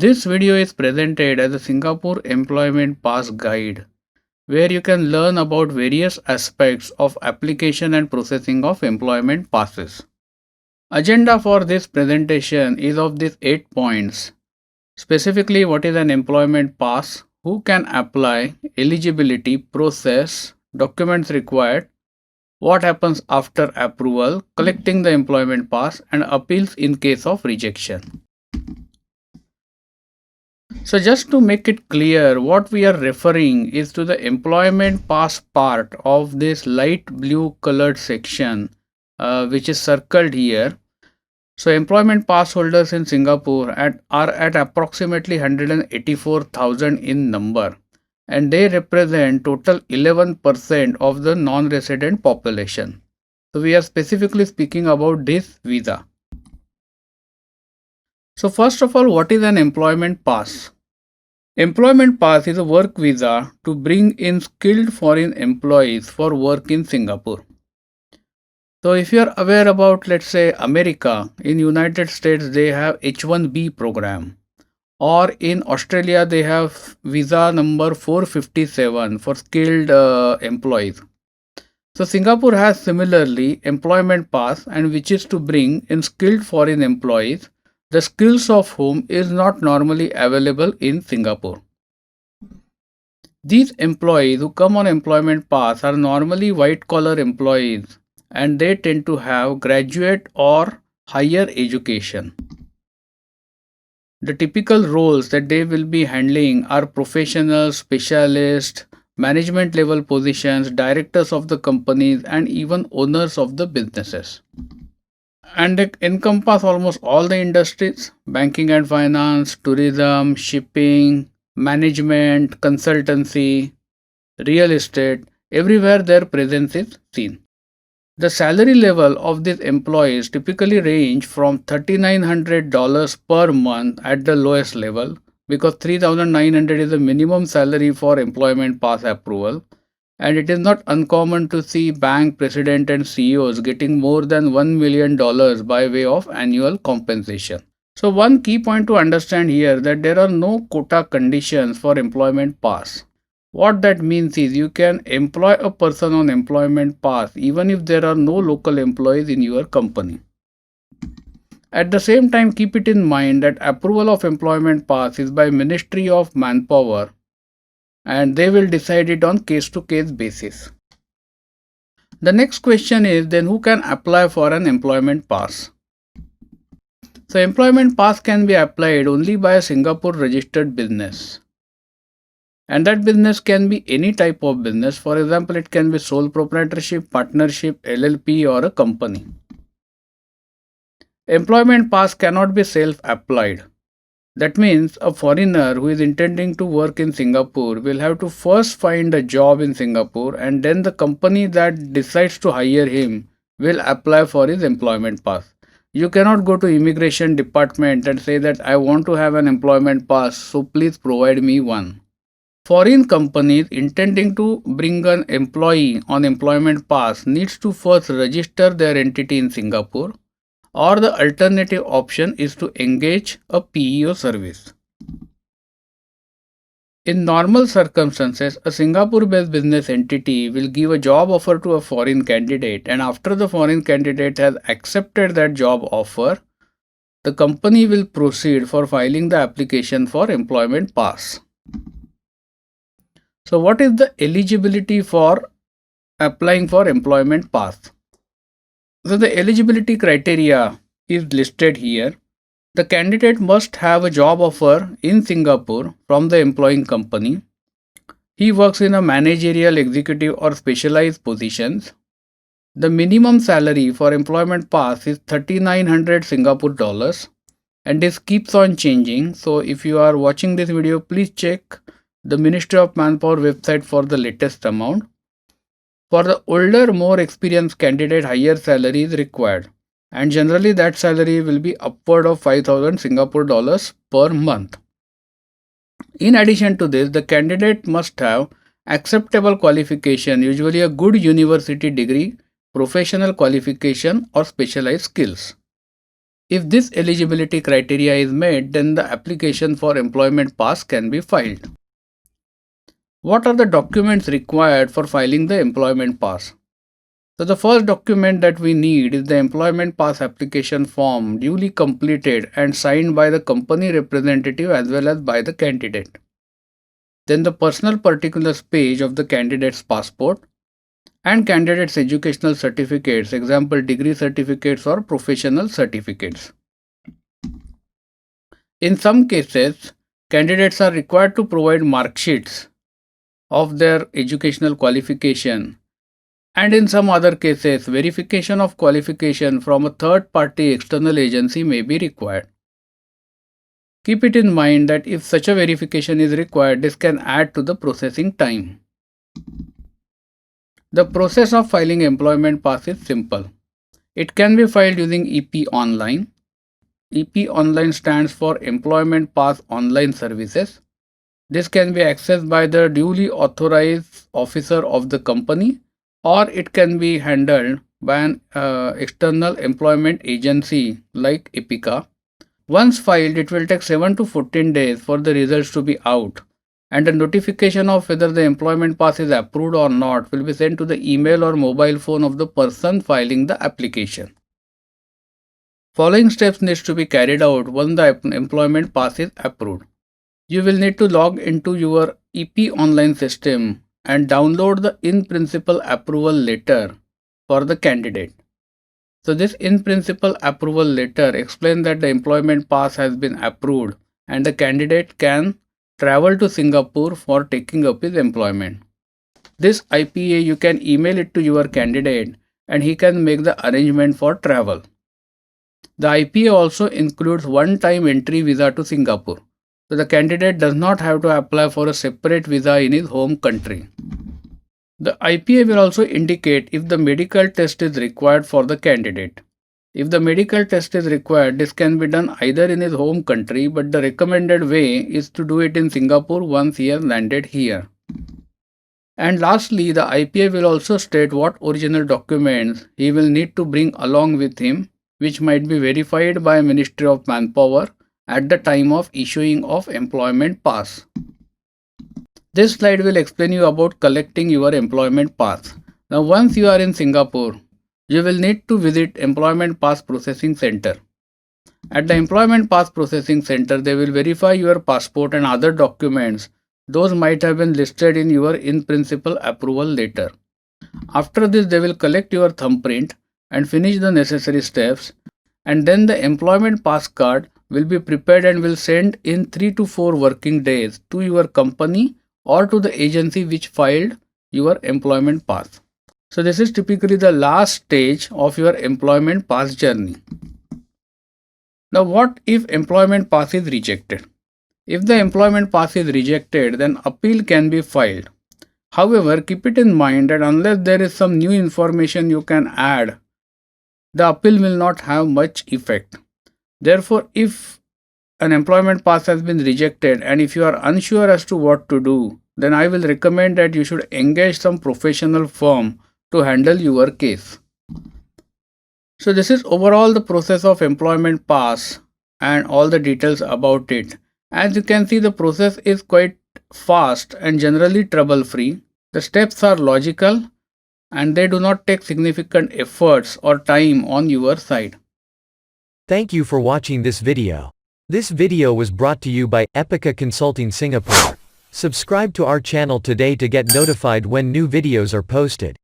This video is presented as a Singapore Employment Pass Guide, where you can learn about various aspects of application and processing of employment passes. Agenda for this presentation is of these 8 points. Specifically, what is an employment pass, who can apply, eligibility, process, documents required, what happens after approval, collecting the employment pass, and appeals in case of rejection. So just to make it clear, what we are referring is to the employment pass part of this light blue colored section, which is circled here. So employment pass holders in Singapore are at approximately 184,000 in number, and they represent total 11% of the non-resident population. So we are specifically speaking about this visa. So first of all, what is an employment pass? Employment pass is a work visa to bring in skilled foreign employees for work in Singapore. So if you are aware about, let's say, America, in United States they have H1B program, or in Australia they have visa number 457 for skilled employees. So Singapore has similarly employment pass, and which is to bring in skilled foreign employees, the skills of whom is not normally available in Singapore. These employees who come on employment pass are normally white collar employees, and they tend to have graduate or higher education. The typical roles that they will be handling are professionals, specialists, management level positions, directors of the companies, and even owners of the businesses. And they encompass almost all the industries: banking and finance, tourism, shipping, management, consultancy, real estate. Everywhere their presence is seen. The salary level of these employees typically range from $3,900 per month at the lowest level, because $3,900 is the minimum salary for employment pass approval, and it is not uncommon to see bank president and CEOs getting more than $1 million by way of annual compensation. So one key point to understand here that there are no quota conditions for employment pass. What that means is you can employ a person on employment pass even if there are no local employees in your company. At the same time, keep it in mind that approval of employment pass is by Ministry of Manpower, and they will decide it on case-to-case basis. The next question is then who can apply for an employment pass? So employment pass can be applied only by a Singapore registered business. And that business can be any type of business. For example, it can be sole proprietorship, partnership, LLP, or a company. Employment pass cannot be self-applied. That means a foreigner who is intending to work in Singapore will have to first find a job in Singapore, and then the company that decides to hire him will apply for his employment pass. You cannot go to immigration department and say that I want to have an employment pass, so please provide me one. Foreign companies intending to bring an employee on employment pass needs to first register their entity in Singapore, or the alternative option is to engage a PEO service. In normal circumstances, a Singapore-based business entity will give a job offer to a foreign candidate, and after the foreign candidate has accepted that job offer, the company will proceed for filing the application for employment pass. So what is the eligibility for applying for employment pass? So the eligibility criteria is listed here. The candidate must have a job offer in Singapore from the employing company. He works in a managerial, executive, or specialized positions. The minimum salary for employment pass is 3,900 Singapore dollars, and this keeps on changing. So if you are watching this video, please check the Ministry of Manpower website for the latest amount. For the older, more experienced candidate, higher salary is required, and generally that salary will be upward of 5,000 Singapore dollars per month. In addition to this, the candidate must have acceptable qualification, usually a good university degree, professional qualification, or specialized skills. If this eligibility criteria is met, then the application for employment pass can be filed. What are the documents required for filing the employment pass? So the first document that we need is the employment pass application form duly completed and signed by the company representative as well as by the candidate. Then the personal particulars page of the candidate's passport and candidate's educational certificates, example degree certificates or professional certificates. In some cases, candidates are required to provide mark sheets of their educational qualification, and in some other cases, verification of qualification from a third-party external agency may be required. Keep it in mind that if such a verification is required, this can add to the processing time. The process of filing employment pass is simple. It can be filed using EP Online. EP Online stands for Employment Pass Online Services. This can be accessed by the duly authorized officer of the company, or it can be handled by an external employment agency like EPICA. Once filed, it will take 7 to 14 days for the results to be out, and a notification of whether the employment pass is approved or not will be sent to the email or mobile phone of the person filing the application. Following steps needs to be carried out once the employment pass is approved. You will need to log into your EP Online system and download the in-principle approval letter for the candidate. So this in-principle approval letter explains that the employment pass has been approved and the candidate can travel to Singapore for taking up his employment. This IPA you can email it to your candidate and he can make the arrangement for travel. The IPA also includes one-time entry visa to Singapore. So the candidate does not have to apply for a separate visa in his home country. The IPA will also indicate if the medical test is required for the candidate. If the medical test is required, this can be done either in his home country, but the recommended way is to do it in Singapore once he has landed here. And lastly, the IPA will also state what original documents he will need to bring along with him, which might be verified by Ministry of Manpower at the time of issuing of employment pass. This slide will explain you about collecting your employment pass. Now once you are in Singapore, you will need to visit Employment Pass Processing Center. At the Employment Pass Processing Center, they will verify your passport and other documents. Those might have been listed in your in-principle approval letter. After this, they will collect your thumbprint and finish the necessary steps, and then the employment pass card will be prepared and will send in 3 to 4 working days to your company or to the agency which filed your employment pass. So this is typically the last stage of your employment pass journey. Now what if employment pass is rejected? If the employment pass is rejected, then appeal can be filed. However, keep it in mind that unless there is some new information you can add, the appeal will not have much effect. Therefore, if an employment pass has been rejected and if you are unsure as to what to do, then I will recommend that you should engage some professional firm to handle your case. So this is overall the process of employment pass and all the details about it. As you can see, the process is quite fast and generally trouble-free. The steps are logical and they do not take significant efforts or time on your side. Thank you for watching this video. This video was brought to you by Epica Consulting Singapore. Subscribe to our channel today to get notified when new videos are posted.